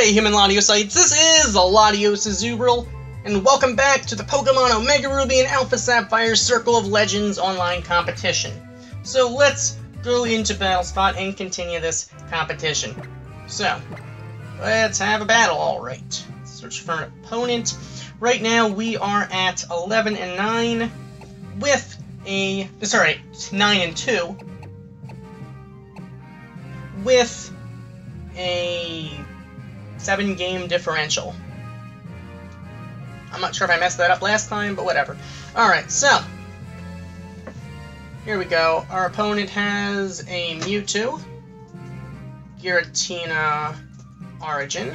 Hey human Latiosites, this is Latios Zubril, and welcome back to the Pokemon Omega Ruby and Alpha Sapphire Circle of Legends online competition. So let's go into Battle Spot and continue this competition. So, let's have a battle, alright. Search for an opponent. Right now we are at 11 and 9 with a... sorry, 9 and 2 with a 7-game differential. I'm not sure if I messed that up last time, but whatever. Alright, so here we go. Our opponent has a Mewtwo, Giratina Origin,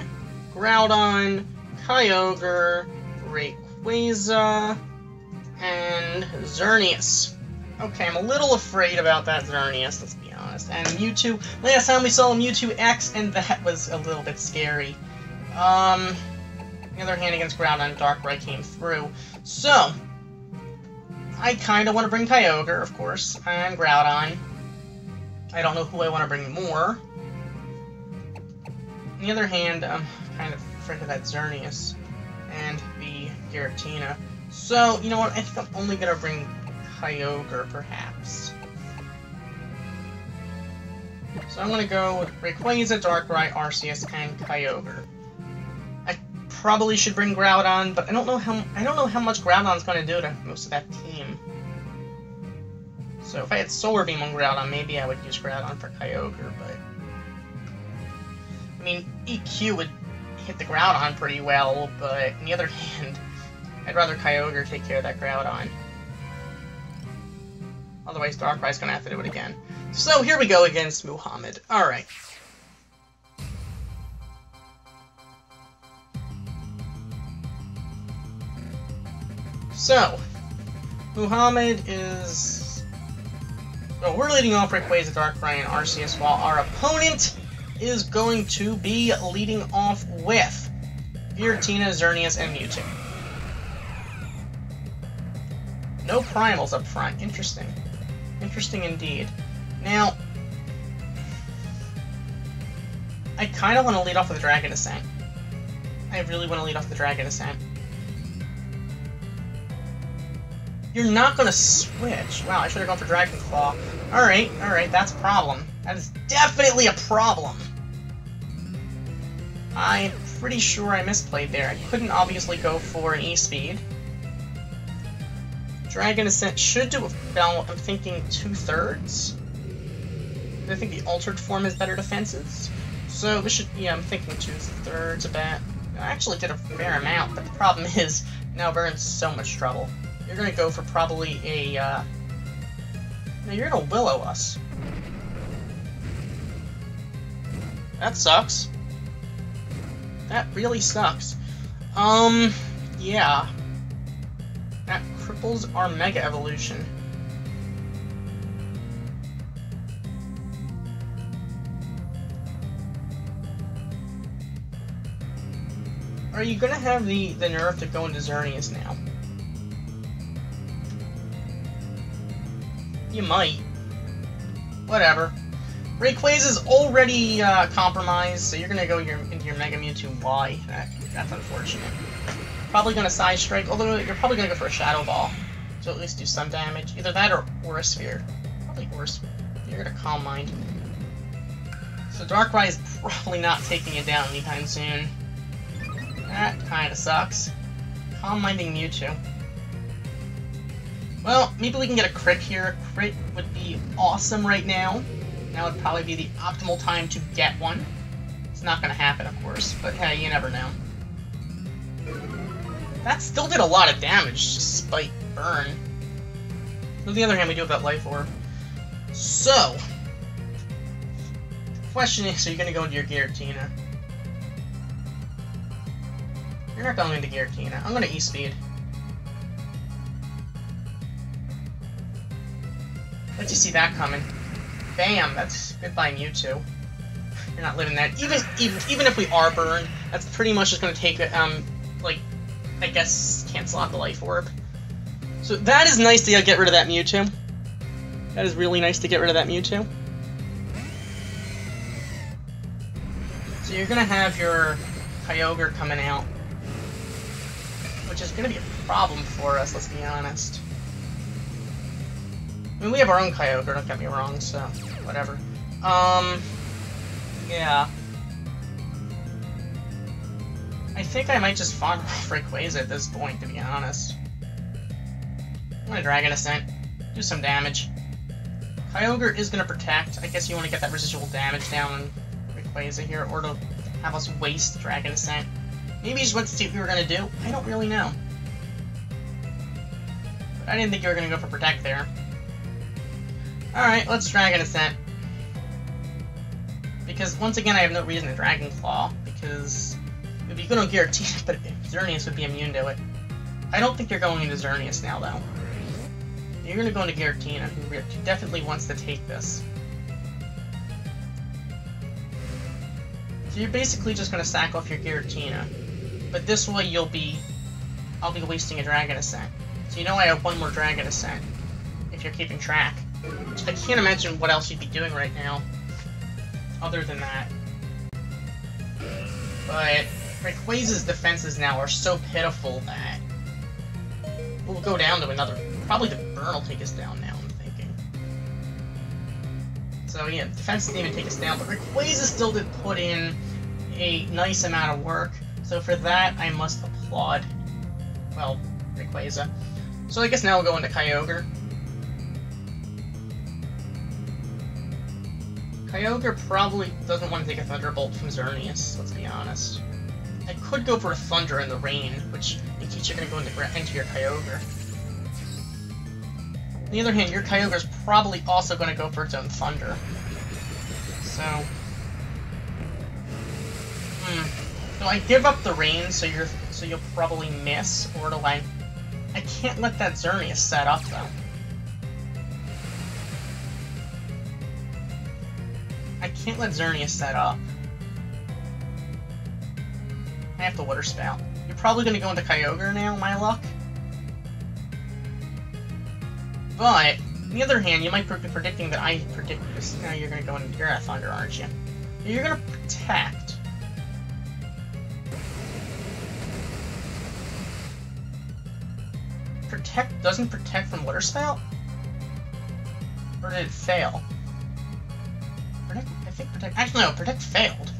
Groudon, Kyogre, Rayquaza, and Xerneas. Okay, I'm a little afraid about that Xerneas, let's be honest. And Mewtwo, last time we saw a Mewtwo X, and that was a little bit scary. On the other hand, against Groudon, Darkrai came through. So, I kind of want to bring Kyogre, of course, and Groudon. I don't know who I want to bring more. On the other hand, I'm kind of afraid of that Xerneas and the Giratina. So, you know what, I think I'm only going to bring Kyogre, perhaps. So I'm going to go with Rayquaza, Darkrai, Arceus, and Kyogre. I probably should bring Groudon, but I don't know how much Groudon's going to do to most of that team. So if I had Solar Beam on Groudon, maybe I would use Groudon for Kyogre, but... I mean, EQ would hit the Groudon pretty well, but on the other hand, I'd rather Kyogre take care of that Groudon. Otherwise, Darkrai's gonna have to do it again. So here we go against Muhammad. Alright. So, Muhammad is... well, we're leading off Rayquaza, Darkrai, and Arceus, while our opponent is going to be leading off with Giratina, Xerneas, and Mewtwo. No primals up front. Interesting. Interesting indeed. Now, I kind of want to lead off with Dragon Ascent. I really want to lead off the Dragon Ascent. You're not going to switch. Wow, I should have gone for Dragon Claw. Alright, that's a problem. That is definitely a problem. I'm pretty sure I misplayed there. I couldn't obviously go for an E-Speed. Dragon Ascent should do about, I'm thinking, 2/3. I think the altered form has better defenses. So this should, yeah, I'm thinking 2/3 of that. I actually did a fair amount, but the problem is, now we're in so much trouble. You're gonna go for probably a, no, you're gonna Will-O-Us. That sucks. That really sucks. Yeah. That cripples our Mega Evolution. Are you gonna have the nerve to go into Xerneas now? You might. Whatever. Rayquaza's already compromised, so you're gonna go into your Mega Mewtwo Y. That's unfortunate. Probably gonna Side Strike, although you're probably gonna go for a Shadow Ball to at least do some damage. Either that or Aura Sphere. Probably Aura Sphere. You're gonna Calm Mind. So Darkrai is probably not taking it down anytime soon. That kinda sucks. Calm Minding Mewtwo. Well, maybe we can get a crit here. A crit would be awesome right now. Now would probably be the optimal time to get one. It's not gonna happen, of course, but hey, you never know. That still did a lot of damage, despite burn. On the other hand, we do have that Life Orb. So, the question is, are you going to go into your Giratina? You're not going into Giratina. I'm going to E-Speed. Let you see that coming. Bam! That's goodbye Mewtwo. You're not living that. Even if we are burned, that's pretty much just going to take like, I guess, cancel out the Life Orb. So that is nice to get rid of that Mewtwo. That is really nice to get rid of that Mewtwo. So you're gonna have your Kyogre coming out, which is going to be a problem for us, let's be honest. I mean, we have our own Kyogre, don't get me wrong, so whatever. Yeah. I think I might just farm Rayquaza at this point, to be honest. I'm gonna Dragon Ascent, do some damage. Kyogre is gonna protect. I guess you want to get that residual damage down on Rayquaza here, or to have us waste Dragon Ascent. Maybe you just went to see what we were gonna do. I don't really know. But I didn't think you were gonna go for Protect there. Alright, let's Dragon Ascent. Because, once again, I have no reason to Dragon Claw, because it would be good on Giratina, but Xerneas would be immune to it. I don't think you're going into Xerneas now, though. You're going to go into Giratina, who definitely wants to take this. So you're basically just going to sack off your Giratina. But this way I'll be wasting a Dragon Ascent. So you know I have one more Dragon Ascent, if you're keeping track. I can't imagine what else you'd be doing right now, other than that. But Rayquaza's defenses now are so pitiful that we'll go down to another. Probably the burn will take us down now, I'm thinking. So yeah, defense didn't even take us down, but Rayquaza still did put in a nice amount of work. So for that, I must applaud, well, Rayquaza. So I guess now we'll go into Kyogre. Kyogre probably doesn't want to take a Thunderbolt from Xerneas, let's be honest. I could go for a Thunder in the rain, which in case you're going to go into your Kyogre. On the other hand, your Kyogre's probably also going to go for its own Thunder. So... Do I give up the rain so you'll probably miss, or do I can't let that Xerneas set up, though. I can't let Xerneas set up. I have to Water Spout. You're probably going to go into Kyogre now, my luck. But, on the other hand, you might be predicting that I predict this. Now you're going to go into your Thunder, aren't you? You're going to Protect. Protect doesn't protect from Water Spout? Or did it fail? Protect, I think Protect... Actually, no, Protect failed.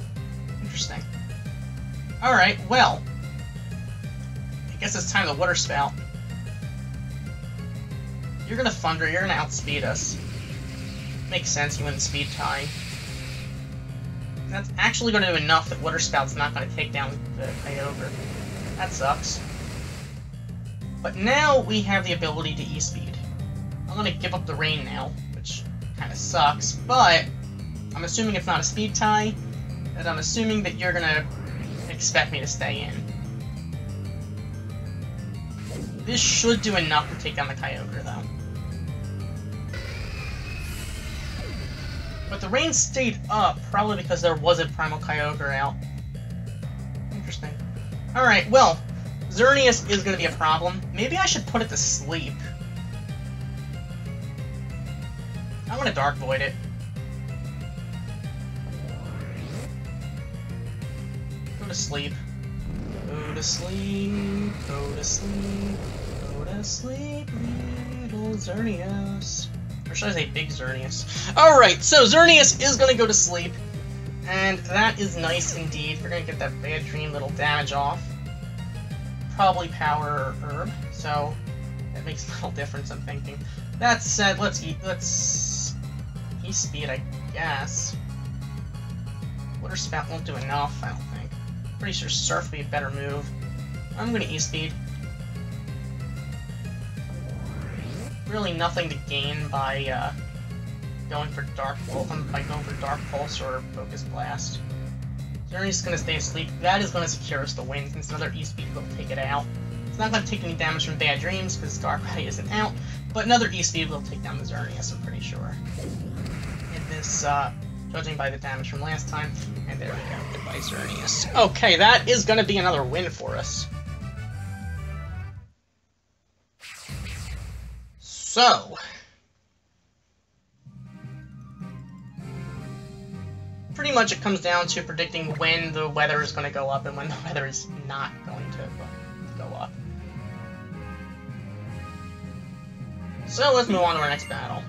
Interesting. Alright, well. I guess it's time to Water Spout. You're gonna Thunder, you're gonna outspeed us. Makes sense, you win the Speed tie. That's actually gonna do enough that Water Spout's not gonna take down the Kyogre. That sucks. But now we have the ability to E-Speed. I'm gonna give up the rain now, which kinda sucks, but I'm assuming it's not a speed tie, and I'm assuming that you're gonna expect me to stay in. This should do enough to take down the Kyogre, though. But the rain stayed up, probably because there was a Primal Kyogre out. Interesting. Alright, well, Xerneas is going to be a problem. Maybe I should put it to sleep. I want to Dark Void it. Go to sleep. Go to sleep. Go to sleep. Go to sleep, little Xerneas. Or should I say Big Xerneas? Alright, so Xerneas is going to go to sleep. And that is nice indeed. We're going to get that Bad Dream little damage off. Probably Power Herb, so that makes little difference, I'm thinking. That said, let's E-Speed, I guess. Water Spout won't do enough, I don't think. Pretty sure Surf would be a better move. I'm gonna E-Speed. Really nothing to gain by going for Dark Pulse or Focus Blast. Xerneas is going to stay asleep. That is going to secure us the win, since another E-Speed will take it out. It's not going to take any damage from Bad Dreams, because Dark Ray isn't out, but another E-Speed will take down the Xerneas, I'm pretty sure. And this, judging by the damage from last time, and there we go, goodbye Xerneas. Okay, that is going to be another win for us. So... pretty much it comes down to predicting when the weather is going to go up and when the weather is not going to go up. So let's move on to our next battle.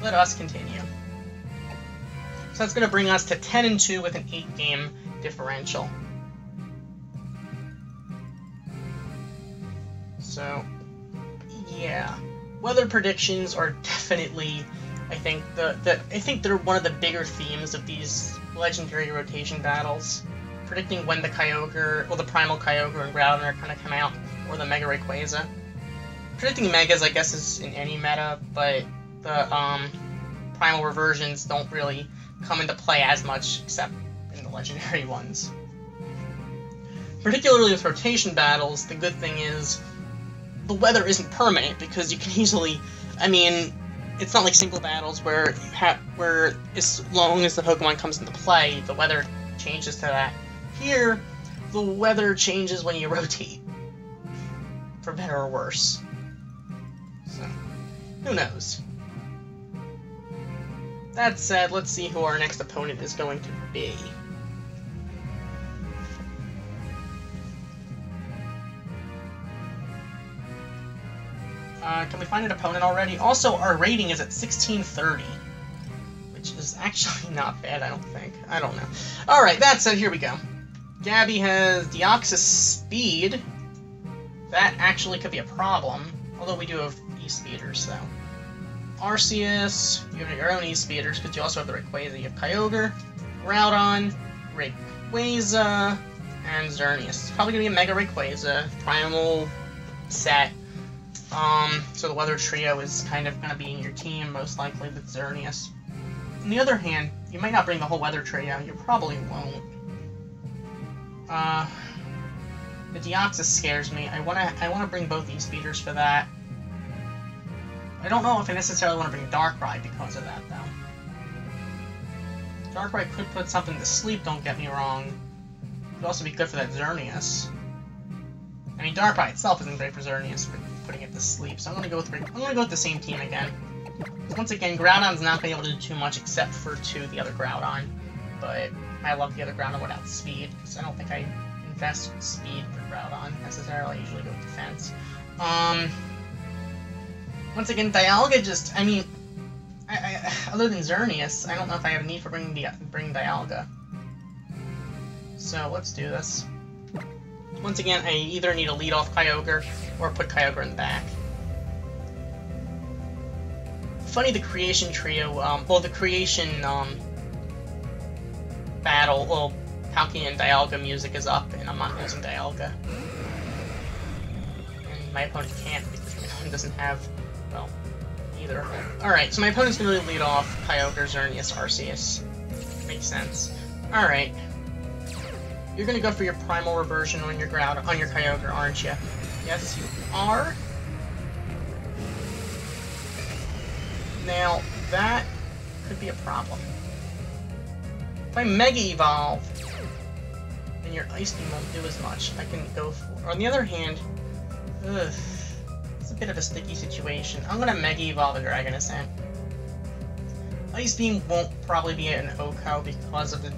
Let us continue. So that's going to bring us to 10-2 with an 8-game differential. So, yeah, weather predictions are definitely, I think they're one of the bigger themes of these legendary rotation battles. Predicting when the Kyogre, well, the Primal Kyogre and Groudon are going to come out, or the Mega Rayquaza. Predicting Megas, I guess, is in any meta, but the Primal reversions don't really come into play as much, except in the legendary ones. Particularly with rotation battles, the good thing is the weather isn't permanent, because you can easily, I mean, it's not like single battles where as long as the Pokemon comes into play, the weather changes to that. Here, the weather changes when you rotate, for better or worse. So, who knows? That said, let's see who our next opponent is going to be. Can we find an opponent already? Also, our rating is at 1630, which is actually not bad, I don't think. I don't know. Alright, that said, here we go. Gabby has Deoxys Speed. That actually could be a problem, although we do have E-Speeders, so. Arceus, you have your own E-Speeders, because you also have the Rayquaza. You have Kyogre, Groudon, Rayquaza, and Xerneas. It's probably going to be a Mega Rayquaza, Primal set. So the Weather Trio is kind of going to be in your team, most likely, with Xerneas. On the other hand, you might not bring the whole Weather Trio. You probably won't. The Deoxys scares me. I wanna bring both these speeders for that. I don't know if I necessarily want to bring Darkrai because of that, though. Darkrai could put something to sleep, don't get me wrong. It could also be good for that Xerneas. I mean, Darkrai itself isn't great for Xerneas for putting it to sleep, so I'm gonna go with the same team again. Once again, Groudon's not gonna be able to do too much except for to the other Groudon, but I love the other Groudon without speed, because I don't think I invest speed for Groudon necessarily. I usually go with defense. Once again, Dialga just, I mean, I other than Xerneas, I don't know if I have a need for bringing Dialga. So let's do this. Once again, I either need to lead off Kyogre or put Kyogre in the back. Funny, the Creation Trio, the Creation, battle, well, Palkia and Dialga music is up, and I'm not using Dialga. And my opponent can't, because my opponent doesn't have, well, either of them. Alright, so my opponent's gonna really lead off Kyogre, Xerneas, Arceus. Makes sense. Alright. You're gonna go for your Primal Reversion on your Kyogre, aren't you? Yes, you are. Now, that could be a problem. If I Mega Evolve, then your Ice Beam won't do as much. I can go for... On the other hand, it's a bit of a sticky situation. I'm gonna Mega Evolve a Dragon Ascent. Ice Beam won't probably be an OHKO because of the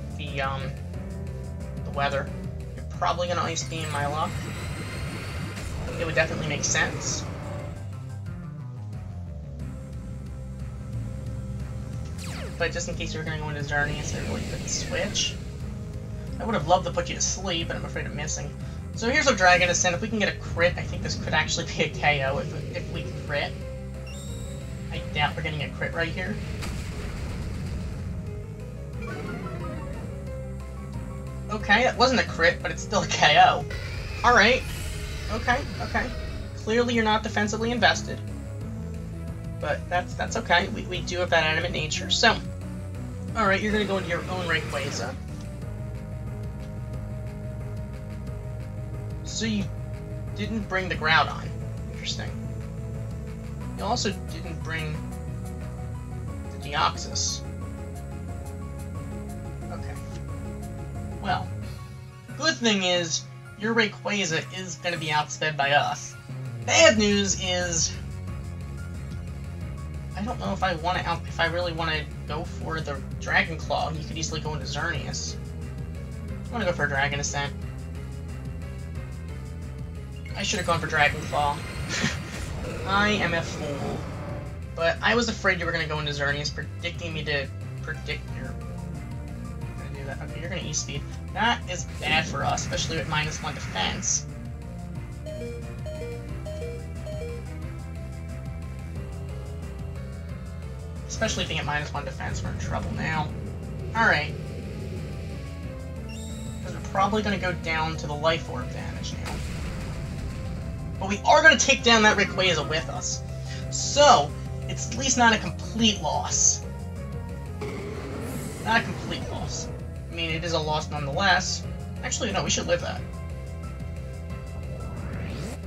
weather. You're probably gonna Ice Beam my luck. It would definitely make sense. But just in case you were going to go into Xerneas, I really couldn't switch. I would have loved to put you to sleep, but I'm afraid of missing. So here's our Dragon Ascent. If we can get a crit, I think this could actually be a KO if we crit. I doubt we're getting a crit right here. Okay, that wasn't a crit, but it's still a KO. Alright. Okay. Clearly you're not defensively invested. But that's okay. We do have that animate nature. So, alright, you're going to go into your own Rayquaza. So you didn't bring the Groudon. Interesting. You also didn't bring the Deoxys. Okay. Well, good thing is, your Rayquaza is going to be outsped by us. Bad news is... I don't know if I want to if I really want to go for the Dragon Claw. You could easily go into Xerneas. I want to go for a Dragon Ascent. I should have gone for Dragon Claw. I am a fool. But I was afraid you were going to go into Xerneas, predicting me to predict your... I'm going to do that. Okay, you're going to E-Speed. That is bad for us, especially with -1 defense. Especially if you get -1 defense, we're in trouble now. Alright. Because we're probably going to go down to the Life Orb damage now. But we are going to take down that Rayquaza with us. So, it's at least not a complete loss. Not a complete loss. I mean, it is a loss nonetheless. Actually, no, we should live that.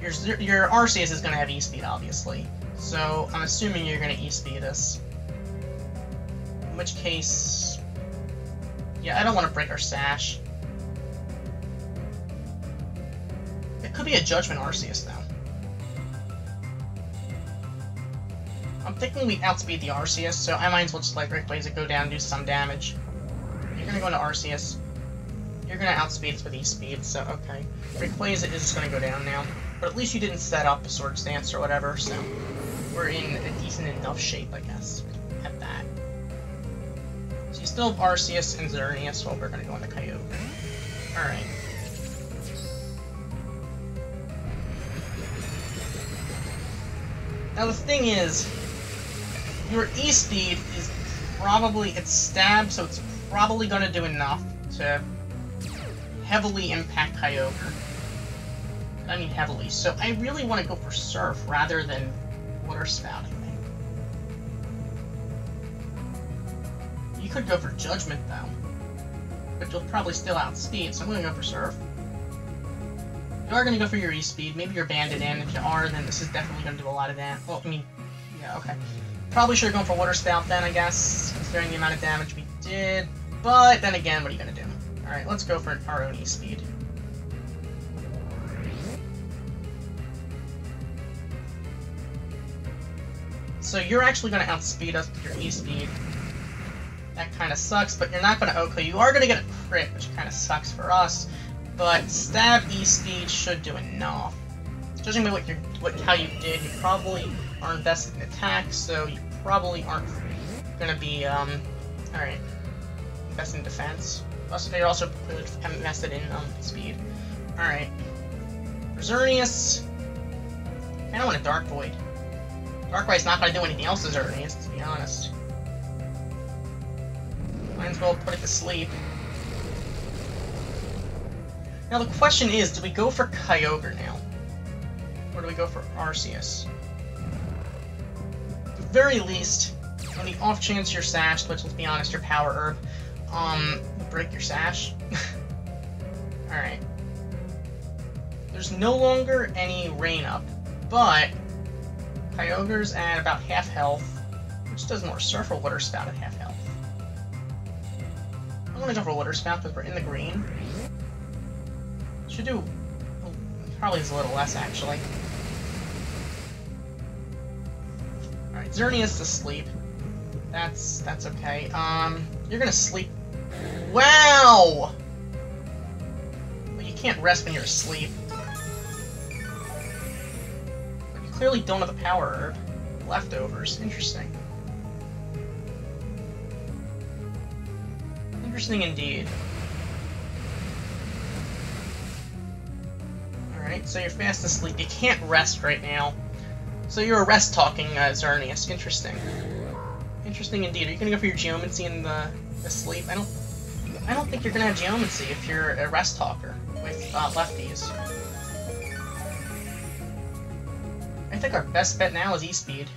Your Arceus is going to have E-Speed, obviously. So, I'm assuming you're going to E-Speed us. In which case... Yeah, I don't want to break our Sash. It could be a Judgment Arceus, though. I'm thinking we outspeed the Arceus, so I might as well just let Rayquaza go down and do some damage. You're gonna go into Arceus. You're gonna outspeed us with E-Speed, so okay. Rayquaza is just gonna go down now. But at least you didn't set up a Swords Dance or whatever, so we're in a decent enough shape, I guess, at that. So you still have Arceus and Xerneas, while we're gonna go into Kyogre. Alright. Now the thing is, your E-Speed is probably, it's Stab, so it's probably going to do enough to heavily impact Kyogre. I mean heavily, so I really want to go for Surf rather than Water Spouting. You could go for Judgment though, but you'll probably still outspeed, so I'm going to go for Surf. You are going to go for your E-Speed, maybe you're banded in. If you are, then this is definitely going to do a lot of damage. Well, I mean, yeah, okay. Probably should have gone for Water Spout then, I guess, considering the amount of damage we did. But then again, what are you going to do? Alright, let's go for our own E-Speed. So you're actually going to outspeed us with your E-Speed. That kind of sucks, but you're not going to OHKO. You are going to get a crit, which kind of sucks for us. But Stab E-Speed should do enough. Judging by how you did, you probably are invested in attack, so you probably aren't going to be, alright, invested in defense. Also, you're also invested in, speed. Alright. For Xerneas, I don't want a Dark Void. Darkrai's not going to do anything else to Xerneas, to be honest. Might as well put it to sleep. Now the question is, do we go for Kyogre now? Or do we go for Arceus? At the very least, on the off chance you're sashed, which let's be honest, your Power Herb, break your sash. Alright. There's no longer any Rain Up, but Kyogre's at about half health, which does more Surf or Water Spout at half health. I'm gonna go for Water Spout because we're in the green. Should do... Oh, probably is a little less, actually. Alright, Xerneas asleep. That's okay. You're gonna sleep... Wow! Well, you can't rest when you're asleep. But you clearly don't have the Power Herb. Leftovers. Interesting. Interesting indeed. Alright, so you're fast asleep. You can't rest right now. So you're a rest-talking Xerneas. Interesting. Interesting indeed. Are you gonna go for your Geomancy in the sleep? I don't think you're gonna have Geomancy if you're a rest talker with lefties. I think our best bet now is E-Speed.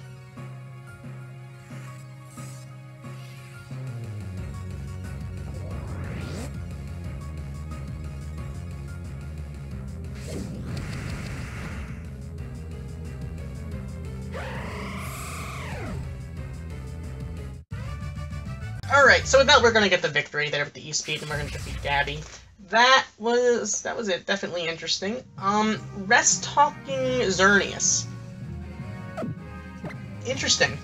Alright, so with that we're gonna get the victory there with the E-Speed, and we're gonna defeat Gabby. That was it. Definitely interesting. Rest talking Xerneas. Interesting.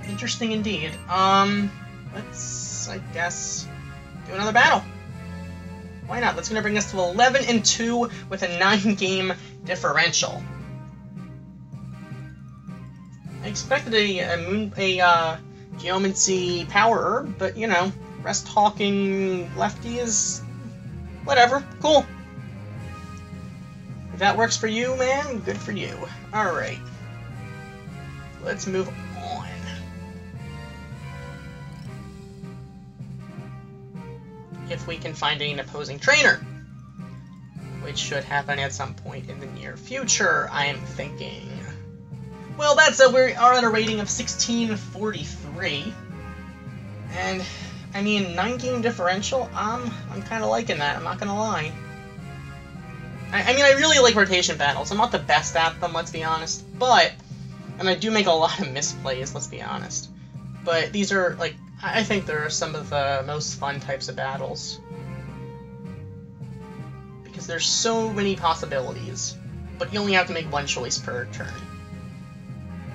Interesting indeed. Let's, I guess, do another battle. Why not? That's going to bring us to 11-2 with a 9-game differential. I expected a Geomancy Power Herb, but, you know, rest talking lefty is whatever. Cool. If that works for you, man, good for you. Alright. Let's move on. If we can find an opposing trainer, which should happen at some point in the near future, I am thinking. Well, that's we are at a rating of 1643, and I mean 9-game differential. I'm kind of liking that. I'm not gonna lie. I mean, I really like rotation battles. I'm not the best at them, let's be honest, and I do make a lot of misplays, let's be honest. But these are, like, I think they're some of the most fun types of battles. Because there's so many possibilities, but you only have to make one choice per turn.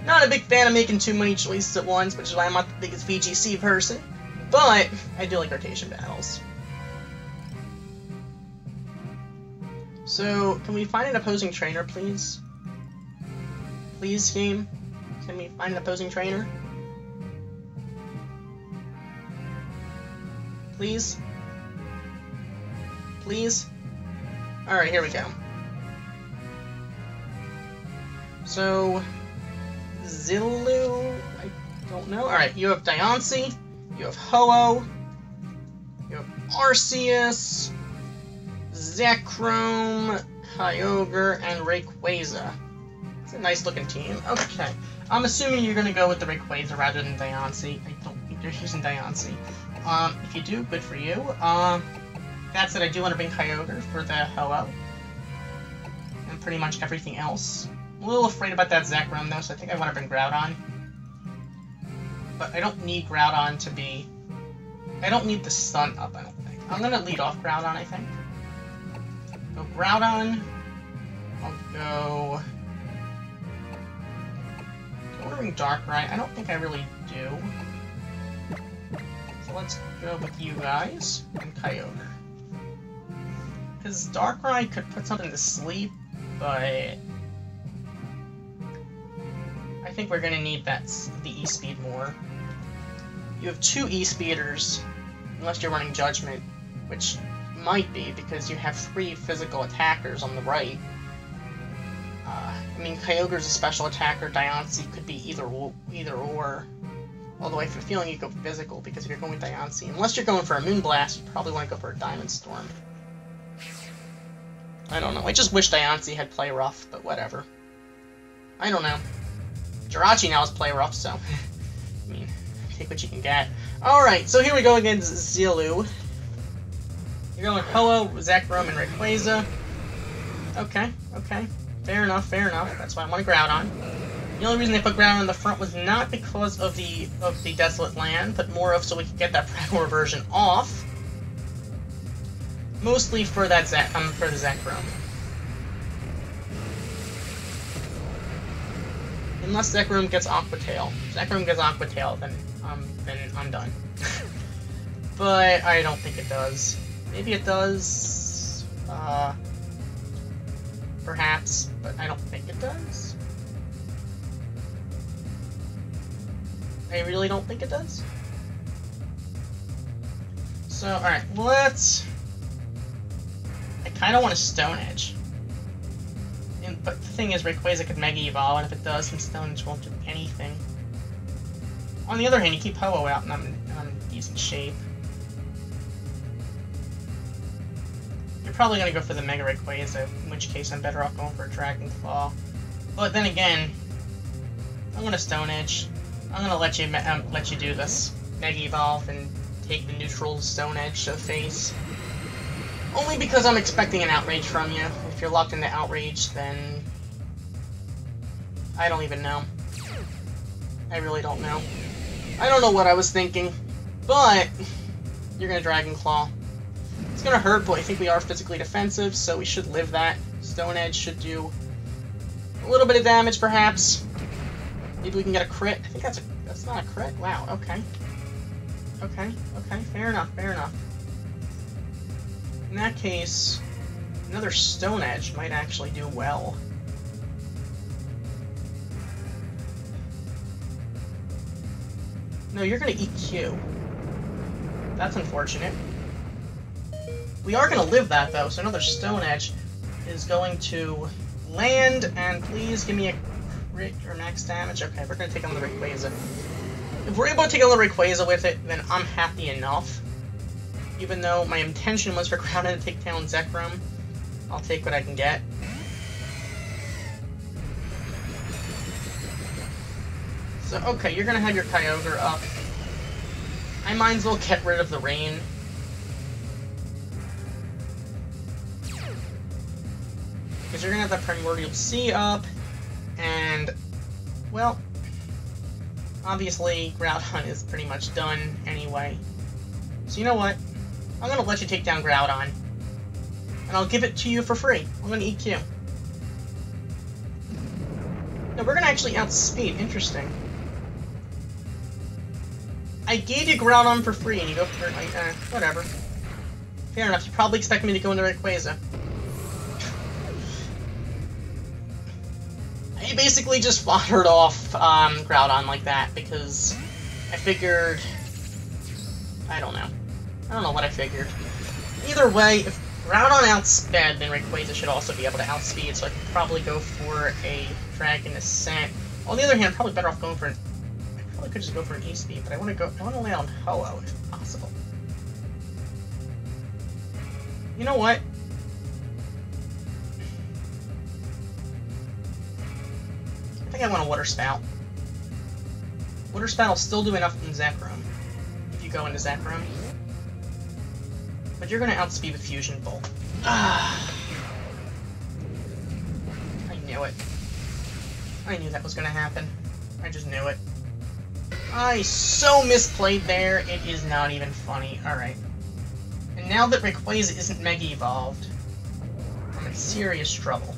Not a big fan of making too many choices at once, which is why I'm not the biggest VGC person, but I do like rotation battles. So, can we find an opposing trainer, please? Please, game? Can we find an opposing trainer? Please? Please? Alright, here we go. So, Zilu? I don't know. Alright, you have Diancie, you have Ho-Oh, you have Arceus, Zekrom, Kyogre, and Rayquaza. It's a nice looking team. Okay. I'm assuming you're gonna go with the Rayquaza rather than Diancie. I don't think they're using Diancie. If you do, good for you. That said, I do want to bring Kyogre for the Ho-Oh. And pretty much everything else. I'm a little afraid about that Zekrom though, so I think I want to bring Groudon. But I don't need Groudon to be... I don't need the stun up, I don't think. I'm gonna lead off Groudon, I think. Go Groudon. I'll go... Do I want to bring Darkrai? I don't think I really do. So let's go with you guys and Kyogre. Because Darkrai could put something to sleep, but I think we're gonna need the E-Speed more. You have 2 E-Speeders, unless you're running Judgment, which might be because you have 3 physical attackers on the right. I mean, Kyogre's a special attacker. Diancie could be either or. Although I have a feeling you go physical because if you're going with Diancie, unless you're going for a Moonblast, you probably want to go for a Diamond Storm. I don't know. I just wish Diancie had Play Rough, but whatever. I don't know. Jirachi now has Play Rough, so I mean, take what you can get. All right, so here we go against Zilu. You're going Ho-Oh, Zekrom, and Rayquaza. Okay, okay. Fair enough, fair enough. That's why I want to Groudon. The only reason they put Groudon in the front was not because of the Desolate Land, but more of so we could get that Primal Reversion off. Mostly for that for the Zekrom. Unless Zekrom gets Aqua Tail. If Zekrom gets Aqua Tail, then I'm done. But I don't think it does. Maybe it does. Perhaps, but I don't think it does. I really don't think it does. So, alright, let's... I kind of want a Stone Edge. But the thing is, Rayquaza could Mega Evolve, and if it does, then Stone Edge won't do anything. On the other hand, you keep Ho-Oh out, and I'm in decent shape. You're probably going to go for the Mega Rayquaza, in which case I'm better off going for a Dragon Claw. But then again, I'm going to Stone Edge. I'm going to let you do this Mega Evolve and take the neutral Stone Edge to the face. Only because I'm expecting an Outrage from you. If you're locked into Outrage, then I don't even know. I really don't know. I don't know what I was thinking, but you're going to Dragon Claw. It's going to hurt, but I think we are physically defensive, so we should live that. Stone Edge should do a little bit of damage, perhaps. Maybe we can get a crit. I think that's That's not a crit? Wow, okay. Okay, fair enough, fair enough. In that case, another Stone Edge might actually do well. No, you're gonna EQ. That's unfortunate. We are gonna live that, though, so another Stone Edge is going to land, and please give me a crit or max damage. Okay, we're gonna take on the Rayquaza. If we're able to take on the Rayquaza with it, then I'm happy enough. Even though my intention was for Groudon to take down Zekrom, I'll take what I can get. So, okay, you're gonna have your Kyogre up. I might as well get rid of the rain. Because you're gonna have that Primordial Sea up, and, well, obviously, Groudon is pretty much done anyway. So you know what? I'm gonna let you take down Groudon. And I'll give it to you for free. I'm gonna EQ. No, we're gonna actually outspeed. Interesting. I gave you Groudon for free, and you go for it, like, whatever. Fair enough. You probably expect me to go into Rayquaza. I basically just foddered off Groudon like that, because I figured... I don't know. I don't know what I figured. Either way, if Groudon outsped, then Rayquaza should also be able to outspeed, so I could probably go for a Dragon Ascent. On the other hand, I'm probably better off going for an... I probably could just go for an E-Speed, but I want to land on Ho-Oh if possible. You know what? I think I want a Water Spout. Water Spout will still do enough in Zekrom, if you go into Zekrom. But you're going to outspeed with Fusion Bolt. Ah! I knew it. I knew that was going to happen. I just knew it. I so misplayed there, it is not even funny. Alright. And now that Rayquaza isn't Mega Evolved, I'm in serious trouble.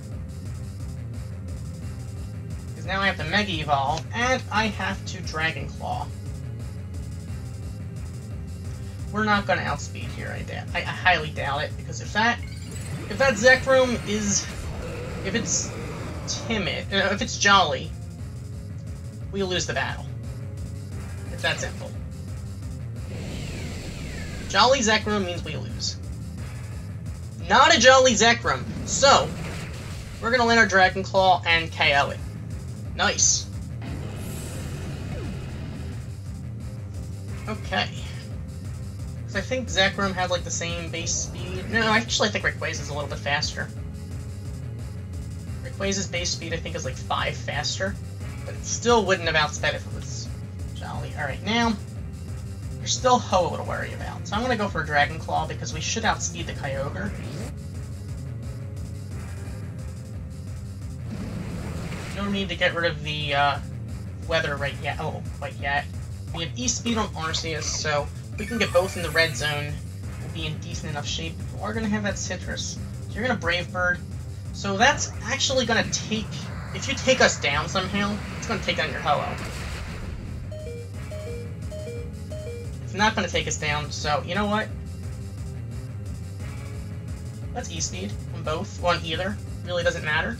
Because now I have to Mega Evolve, and I have to Dragon Claw. We're not going to outspeed here, I highly doubt it, because if that Zekrom is... if it's timid, if it's jolly, we lose the battle. It's that simple. Jolly Zekrom means we lose. Not a jolly Zekrom. So, we're going to land our Dragon Claw and KO it. Nice. Okay. I think Zekrom had like the same base speed. No, actually I think Rayquaza's a little bit faster. Rayquaza's base speed I think is like 5 faster, but it still wouldn't have outsped if it was jolly. Alright, now, there's still Ho-Oh to worry about. So I'm gonna go for a Dragon Claw because we should outspeed the Kyogre. No need to get rid of the weather right yet. Oh, quite yet. We have E-Speed on Arceus, so if we can get both in the red zone, we'll be in decent enough shape. We are going to have that Citrus. So you're going to Brave Bird. So that's actually going to take... if you take us down somehow, it's going to take down your Ho-Oh. It's not going to take us down, so you know what? Let's E-Speed on both, or on either. Really doesn't matter.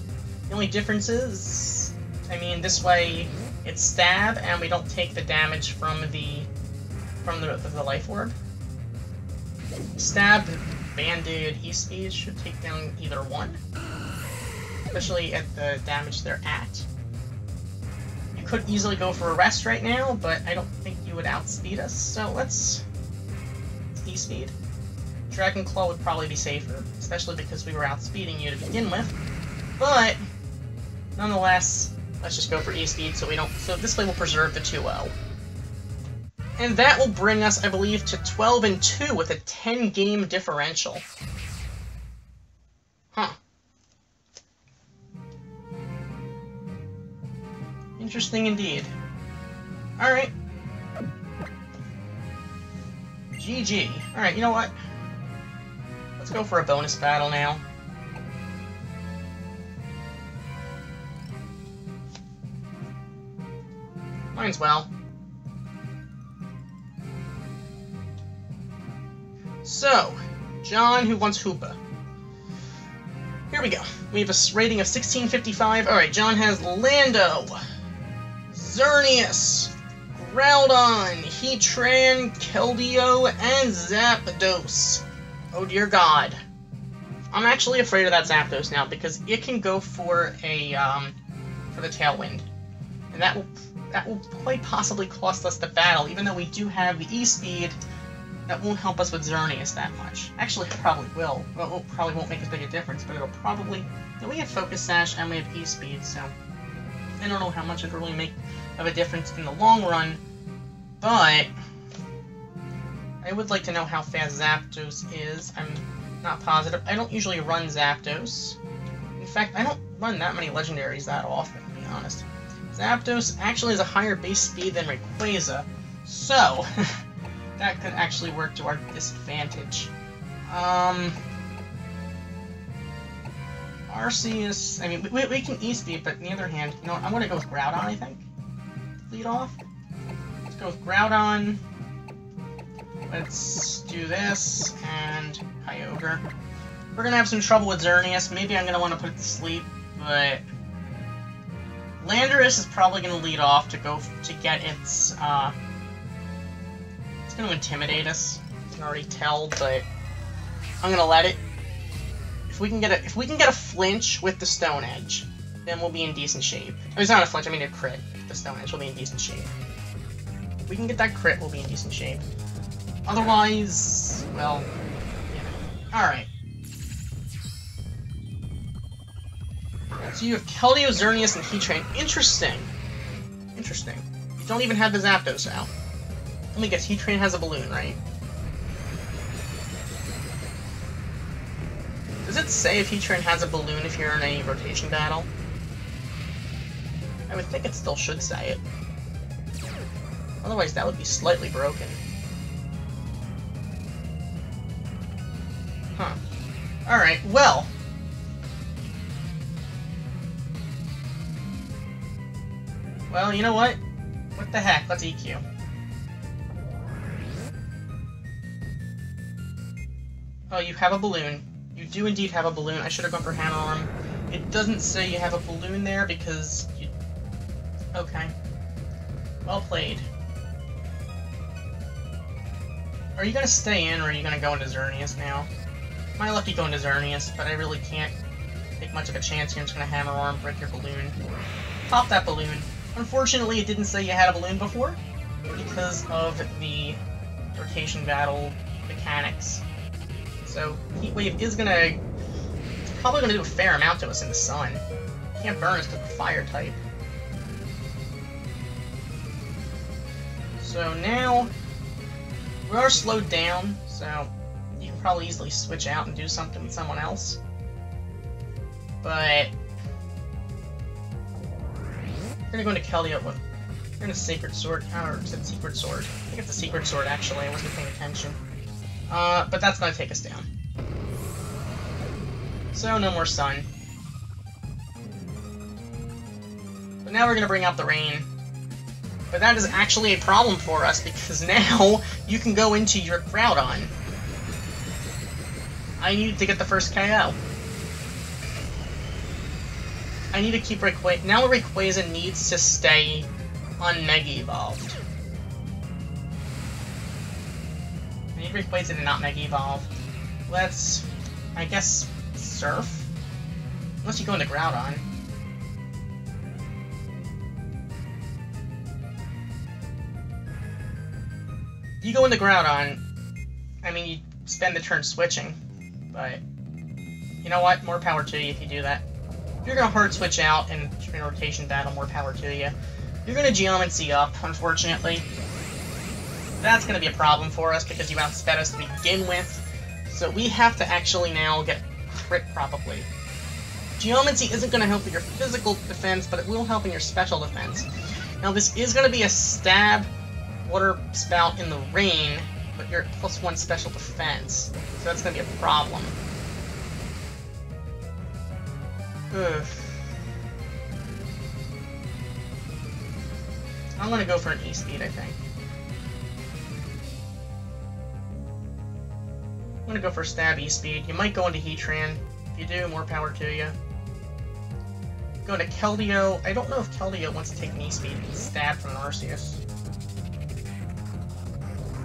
The only difference is... I mean, this way it's Stab, and we don't take the damage from the Life Orb. Stab, Banded, E-Speed should take down either one. Especially at the damage they're at. You could easily go for a Rest right now, but I don't think you would outspeed us, so let's E-Speed. Dragon Claw would probably be safer, especially because we were outspeeding you to begin with. But, nonetheless, let's just go for E-Speed so we don't... so this way we'll preserve the 2-0. And that will bring us, I believe, to 12-2 with a 10-game differential. Huh. Interesting indeed. Alright. GG. Alright, you know what? Let's go for a bonus battle now. Might as well. So, John who wants Hoopa. Here we go. We have a rating of 1655. Alright, John has Lando, Xerneas, Groudon, Heatran, Keldeo, and Zapdos. Oh dear God. I'm actually afraid of that Zapdos now because it can go for a for the Tailwind, and that will quite possibly cost us the battle. Even though we do have the E-Speed, that won't help us with Xerneas that much. Actually, it probably will. Well, it probably won't make as big a difference, but it'll probably. And we have Focus Sash and we have E-Speed, so I don't know how much it'll really make of a difference in the long run. But I would like to know how fast Zapdos is. I'm not positive. I don't usually run Zapdos. In fact, I don't run that many legendaries that often, to be honest. Zapdos actually has a higher base speed than Rayquaza, so that could actually work to our disadvantage. Arceus, I mean, we can E-Speed, but on the other hand, you know what, I'm going to go with Groudon, I think. Lead off. Let's go with Groudon. Let's do this, and Kyogre. We're going to have some trouble with Xerneas. Maybe I'm going to want to put it to sleep, but Landorus is probably going to lead off to get its, it's going to intimidate us. You can already tell, but I'm going to let it. If we can get a flinch with the Stone Edge, then we'll be in decent shape. Oh, it's not a flinch, I mean a crit. The Stone Edge will be in decent shape. If we can get that crit, we'll be in decent shape. Otherwise, well, yeah. Alright. So you have Keldeo, Xerneas, and Heatran. Interesting. Interesting. You don't even have the Zapdos out. Let me guess, Heatran has a balloon, right? Does it say if Heatran has a balloon if you're in a rotation battle? I would think it still should say it. Otherwise, that would be slightly broken. Huh. Alright, well. Well, you know what? What the heck? Let's EQ. Oh, you have a balloon. You do indeed have a balloon. I should have gone for Hammer Arm. It doesn't say you have a balloon there because you... Okay. Well played. Are you going to stay in, or are you going to go into Xerneas now? My lucky going to Xerneas, but I really can't take much of a chance here. I'm just going to Hammer Arm, break your balloon. Pop that balloon. Unfortunately, it didn't say you had a balloon before, because of the rotation battle mechanics. So, Heat Wave is probably gonna do a fair amount to us in the sun. Can't burn us because we're fire type. So now, we are slowed down, so you can probably easily switch out and do something with someone else. But we're gonna go into Keldeo. We're gonna Sacred Sword. Or is it Secret Sword? I think it's a Secret Sword, actually. I wasn't paying attention. But that's gonna take us down. So, no more sun. But now we're gonna bring out the rain. But that is actually a problem for us, because now you can go into your Groudon. I need to get the first KO. I need to keep Rayquaza. Now Rayquaza needs to stay un-Mega Evolved. I need Rayquaza to not Mega Evolve. Let's, I guess, Surf? Unless you go into Groudon. You go into Groudon, I mean, you spend the turn switching, but you know what? More power to you if you do that. If you're going to hard switch out in a rotation battle, more power to you. You're going to Geomancy up, unfortunately. That's going to be a problem for us because you outsped us to begin with. So we have to actually now get crit, probably. Geomancy isn't going to help with your physical defense, but it will help in your special defense. Now this is going to be a stab water spout in the rain, but you're at +1 special defense. So that's going to be a problem. Ugh. I'm going to go for an E-Speed, I think. I'm going to go for an I'm gonna go for stab E-Speed. You might go into Heatran. If you do, more power to you. Go to Keldeo. I don't know if Keldeo wants to take an E-Speed and stab from an Arceus.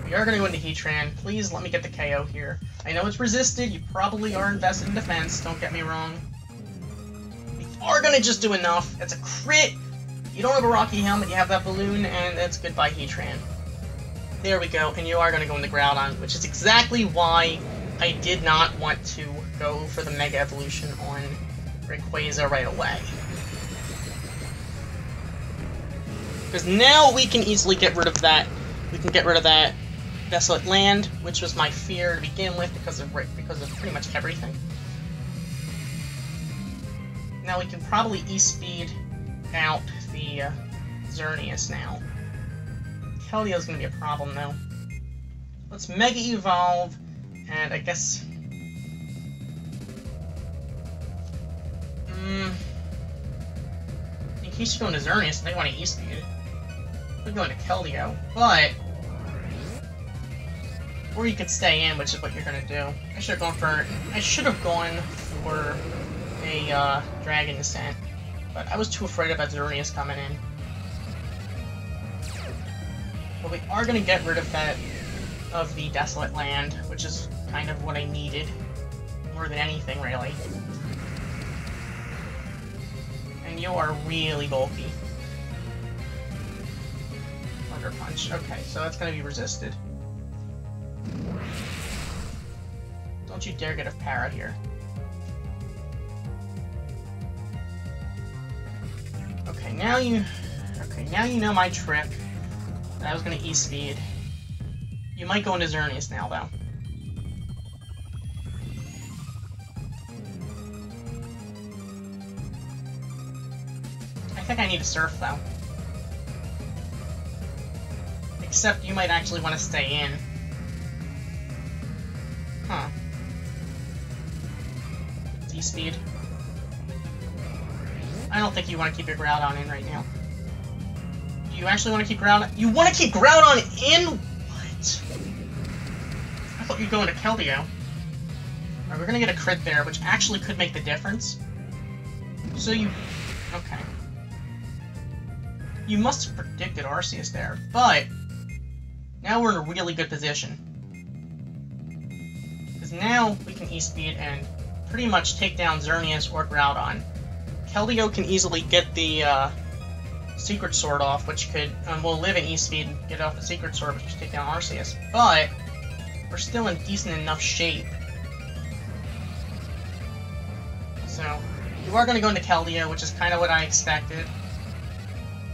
We are gonna go into Heatran. Please let me get the KO here. I know it's resisted. You probably are invested in defense. Don't get me wrong. We are gonna just do enough. It's a crit. You don't have a Rocky Helmet. You have that balloon, and that's goodbye Heatran. There we go, and you are going to go into Groudon, which is exactly why I did not want to go for the Mega Evolution on Rayquaza right away. Because now we can easily get rid of that. We can get rid of that Desolate Land, which was my fear to begin with because of pretty much everything. Now we can probably E-Speed out the Xerneas now. Keldeo's gonna be a problem, though. Let's Mega Evolve, and I guess... in case you go into Xerneas, they want to E-Speed. We're going to Keldeo, but... or you could stay in, which is what you're gonna do. I should have gone for a Dragon Descent, but I was too afraid about Xerneas coming in. But we are going to get rid of the Desolate Land, which is kind of what I needed, more than anything, really. And you are really bulky. Thunder Punch. Okay, so that's going to be resisted. Don't you dare get a Para here. Okay, now you know my trick. I was gonna E-Speed. You might go into Xerneas now, though. I think I need a Surf, though. Except you might actually want to stay in. Huh. E-Speed. I don't think you want to keep your Groudon in right now. You actually want to keep Groudon? You want to keep Groudon in? What? I thought you'd go into Keldeo. Alright, we're gonna get a crit there, which actually could make the difference. So you... okay. You must have predicted Arceus there, but... now we're in a really good position. Because now we can E-Speed and pretty much take down Xerneas or Groudon. Keldeo can easily get the, Secret Sword off, which could, we'll live in E-Speed and get off the Secret Sword, which should take down Arceus, but we're still in decent enough shape. So, you are going to go into Keldeo, which is kind of what I expected.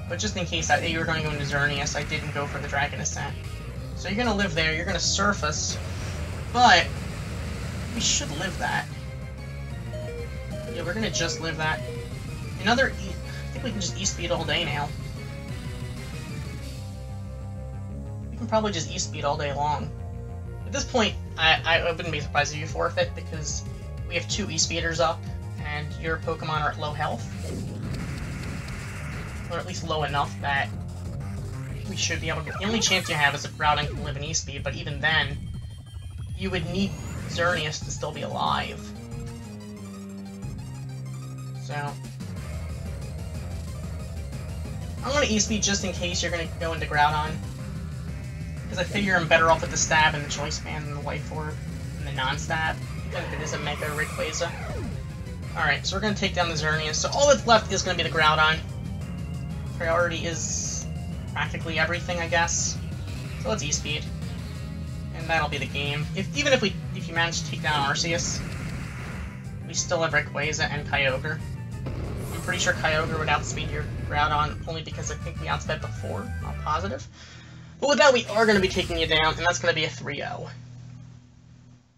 But just in case you were going to go into Xerneas, I didn't go for the Dragon Ascent. So you're going to live there, you're going to Surface, but we should live that. Yeah, we're going to just live that. Another I think we can just E-Speed all day now. We can probably just E-Speed all day long. At this point, I wouldn't be surprised if you forfeit, because we have 2 E-Speeders up, and your Pokemon are at low health. Or at least low enough that we should be able to... the only chance you have is if Groudon can live in E-Speed, but even then, you would need Xerneas to still be alive. So... I'm going to E-Speed just in case you're going to go into Groudon. Because I figure I'm better off with the Stab and the Choice Band than the Life Orb and the non-Stab, even if it is a Mega Rayquaza. Alright, so we're going to take down the Xerneas. So all that's left is going to be the Groudon. Priority is practically everything, I guess. So let's E-Speed. And that'll be the game. Even if you manage to take down Arceus, we still have Rayquaza and Kyogre. I'm pretty sure Kyogre would outspeed your Groudon, only because I think we outsped before, not positive. But with that, we are going to be taking you down, and that's going to be a 3-0.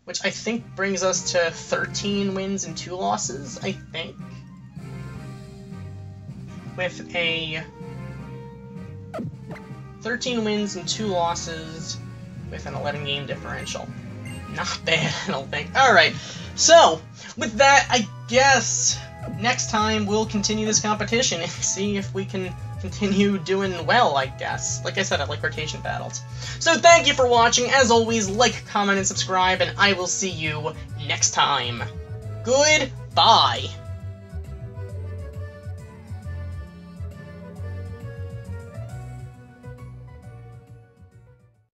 Which I think brings us to 13 wins and 2 losses, I think. With a 13 wins and 2 losses with an 11-game differential. Not bad, I don't think. Alright, so, with that, I guess next time we'll continue this competition and see if we can continue doing well, I guess. Like I said, I like rotation battles. So thank you for watching. As always, like, comment, and subscribe, and I will see you next time. Goodbye.